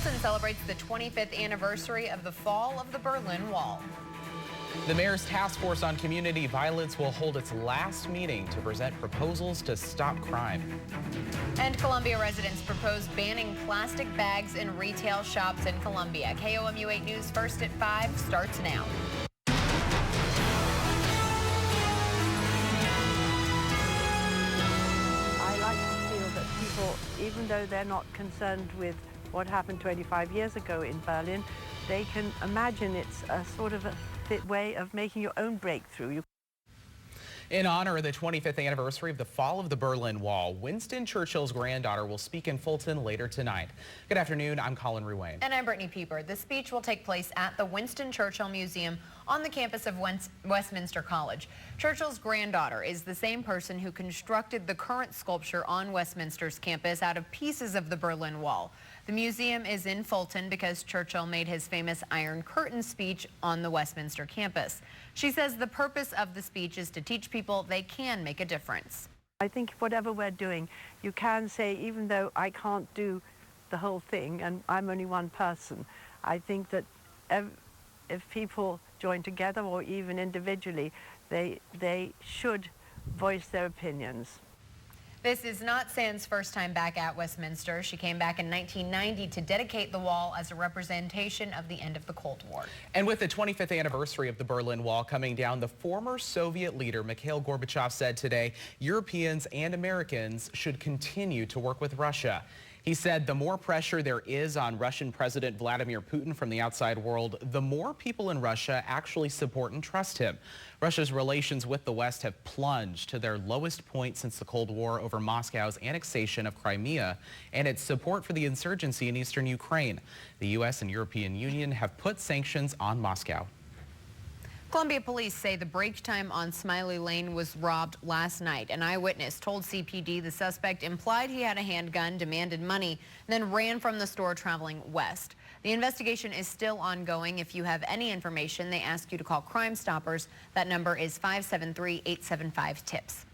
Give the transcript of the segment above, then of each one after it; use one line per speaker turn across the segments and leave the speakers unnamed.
Fulton celebrates the 25th anniversary of the fall of the Berlin Wall.
The mayor's task force on community violence will hold its last meeting to present proposals to stop crime.
And Columbia residents propose banning plastic bags in retail shops in Columbia. KOMU 8 News First at 5 starts now.
I like to feel that people, even though they're not concerned with what happened 25 years ago in Berlin, they can imagine it's a sort of a way of making your own breakthrough.
In honor of the 25th anniversary of the fall of the Berlin Wall, Winston Churchill's granddaughter will speak in Fulton later tonight. Good afternoon, I'm Colin Ruane.
And I'm Brittany Pieper. The speech will take place at the Winston Churchill Museum on the campus of Westminster College. Churchill's granddaughter is the same person who constructed the current sculpture on Westminster's campus out of pieces of the Berlin Wall. The museum is in Fulton because Churchill made his famous Iron Curtain speech on the Westminster campus. She says the purpose of the speech is to teach people they can make a difference.
I think whatever we're doing, you can say, even though I can't do the whole thing and I'm only one person, I think that if people join together or even individually, they should voice their opinions.
This is not Sand's first time back at Westminster. She came back in 1990 to dedicate the wall as a representation of the end of the Cold War.
And with the 25th anniversary of the Berlin Wall coming down, the former Soviet leader Mikhail Gorbachev said today Europeans and Americans should continue to work with Russia. He said the more pressure there is on Russian President Vladimir Putin from the outside world, the more people in Russia actually support and trust him. Russia's relations with the West have plunged to their lowest point since the Cold War over Moscow's annexation of Crimea and its support for the insurgency in eastern Ukraine. The U.S. and European Union have put sanctions on Moscow.
Columbia police say the break time on Smiley Lane was robbed last night. An eyewitness told CPD the suspect implied he had a handgun, demanded money, and then ran from the store traveling west. The investigation is still ongoing. If you have any information, they ask you to call Crime Stoppers. That number is 573-875-TIPS.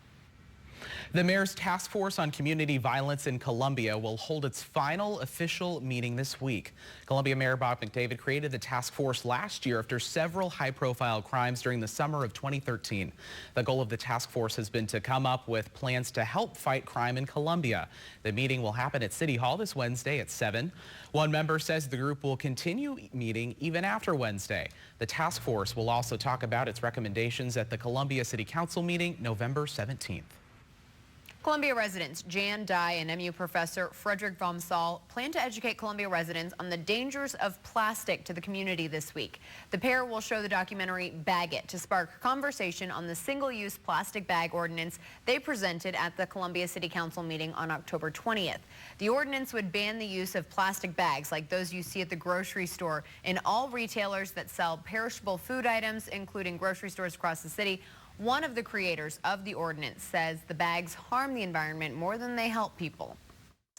The mayor's task force on community violence in Columbia will hold its final official meeting this week. Columbia Mayor Bob McDavid created the task force last year after several high-profile crimes during the summer of 2013. The goal of the task force has been to come up with plans to help fight crime in Columbia. The meeting will happen at City Hall this Wednesday at 7. One member says the group will continue meeting even after Wednesday. The task force will also talk about its recommendations at the Columbia City Council meeting November 17th.
Columbia residents Jan Dye and MU professor Frederick von Saal plan to educate Columbia residents on the dangers of plastic to the community this week. The pair will show the documentary Bag It to spark conversation on the single-use plastic bag ordinance they presented at the Columbia City Council meeting on October 20th. The ordinance would ban the use of plastic bags like those you see at the grocery store in all retailers that sell perishable food items, including grocery stores across the city. One of the creators of the ordinance says the bags harm the environment more than they help people.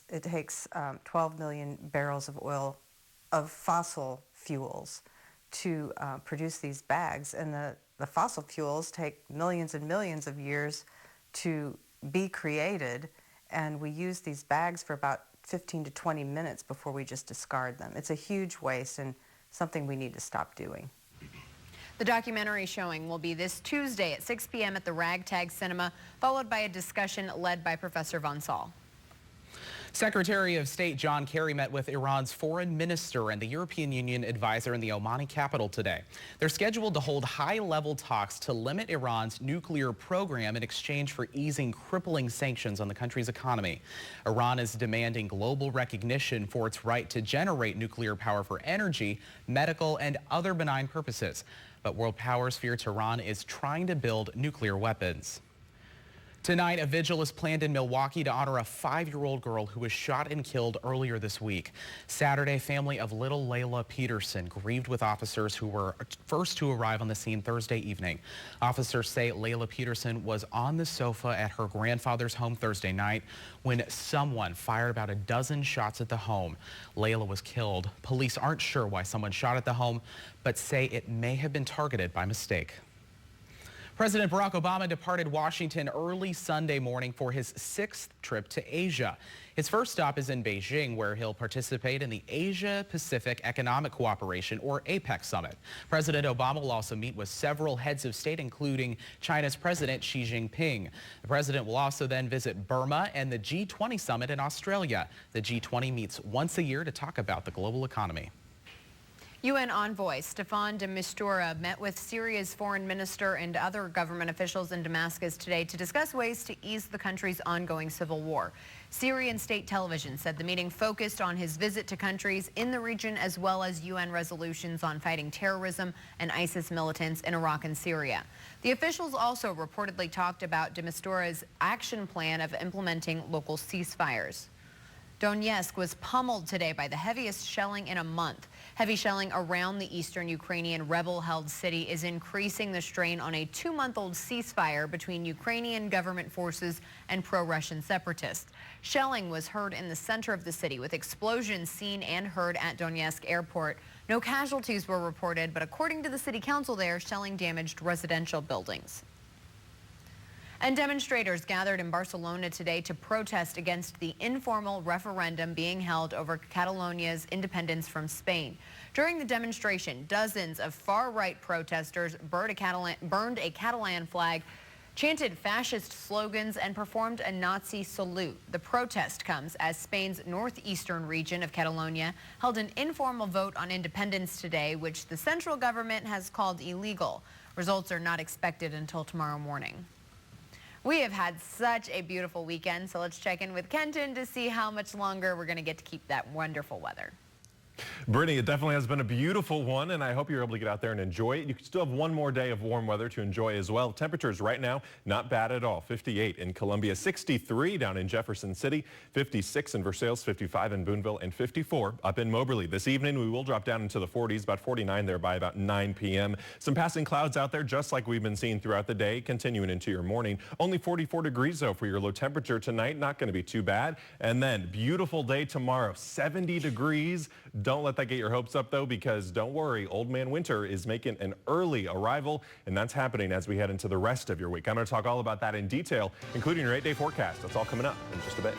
It takes 12 million barrels of oil of fossil fuels to produce these bags, and the fossil fuels take millions and millions of years to be created, and we use these bags for about 15 to 20 minutes before we just discard them. It's a huge waste and something we need to stop doing.
The documentary showing will be this Tuesday at 6 p.m. at the Ragtag Cinema, followed by a discussion led by Professor von Saal.
Secretary of State John Kerry met with Iran's foreign minister and the European Union advisor in the Omani capital today. They're scheduled to hold high-level talks to limit Iran's nuclear program in exchange for easing crippling sanctions on the country's economy. Iran is demanding global recognition for its right to generate nuclear power for energy, medical, and other benign purposes. But world powers fear Tehran is trying to build nuclear weapons. Tonight, a vigil is planned in Milwaukee to honor a 5-year-old girl who was shot and killed earlier this week. Saturday, family of little Layla Peterson grieved with officers who were first to arrive on the scene Thursday evening. Officers say Layla Peterson was on the sofa at her grandfather's home Thursday night when someone fired about a dozen shots at the home. Layla was killed. Police aren't sure why someone shot at the home, but say it may have been targeted by mistake. President Barack Obama departed Washington early Sunday morning for his 6th trip to Asia. His first stop is in Beijing, where he'll participate in the Asia-Pacific Economic Cooperation, or APEC summit. President Obama will also meet with several heads of state, including China's President Xi Jinping. The president will also then visit Burma and the G20 summit in Australia. The G20 meets once a year to talk about the global economy.
UN envoy Staffan de Mistura met with Syria's foreign minister and other government officials in Damascus today to discuss ways to ease the country's ongoing civil war. Syrian state television said the meeting focused on his visit to countries in the region as well as UN resolutions on fighting terrorism and ISIS militants in Iraq and Syria. The officials also reportedly talked about de Mistura's action plan of implementing local ceasefires. Donetsk was pummeled today by the heaviest shelling in a month. Heavy shelling around the eastern Ukrainian rebel-held city is increasing the strain on a 2-month-old ceasefire between Ukrainian government forces and pro-Russian separatists. Shelling was heard in the center of the city, with explosions seen and heard at Donetsk airport. No casualties were reported, but according to the city council there, shelling damaged residential buildings. And demonstrators gathered in Barcelona today to protest against the informal referendum being held over Catalonia's independence from Spain. During the demonstration, dozens of far-right protesters burned a Catalan flag, chanted fascist slogans, and performed a Nazi salute. The protest comes as Spain's northeastern region of Catalonia held an informal vote on independence today, which the central government has called illegal. Results are not expected until tomorrow morning. We have had such a beautiful weekend, so let's check in with Kenton to see how much longer we're going to get to keep that wonderful weather.
Brittany, it definitely has been a beautiful one, and I hope you're able to get out there and enjoy it. You can still have one more day of warm weather to enjoy as well. Temperatures right now, not bad at all. 58 in Columbia, 63 down in Jefferson City, 56 in Versailles, 55 in Boonville, and 54 up in Moberly. This evening, we will drop down into the 40s, about 49 there by about 9 p.m. Some passing clouds out there, just like we've been seeing throughout the day, continuing into your morning. Only 44 degrees, though, for your low temperature tonight. Not going to be too bad. And then, beautiful day tomorrow, 70 degrees. Don't let that get your hopes up, though, because don't worry, Old Man Winter is making an early arrival, and that's happening as we head into the rest of your week. I'm going to talk all about that in detail, including your 8-day forecast. That's all coming up in just a bit.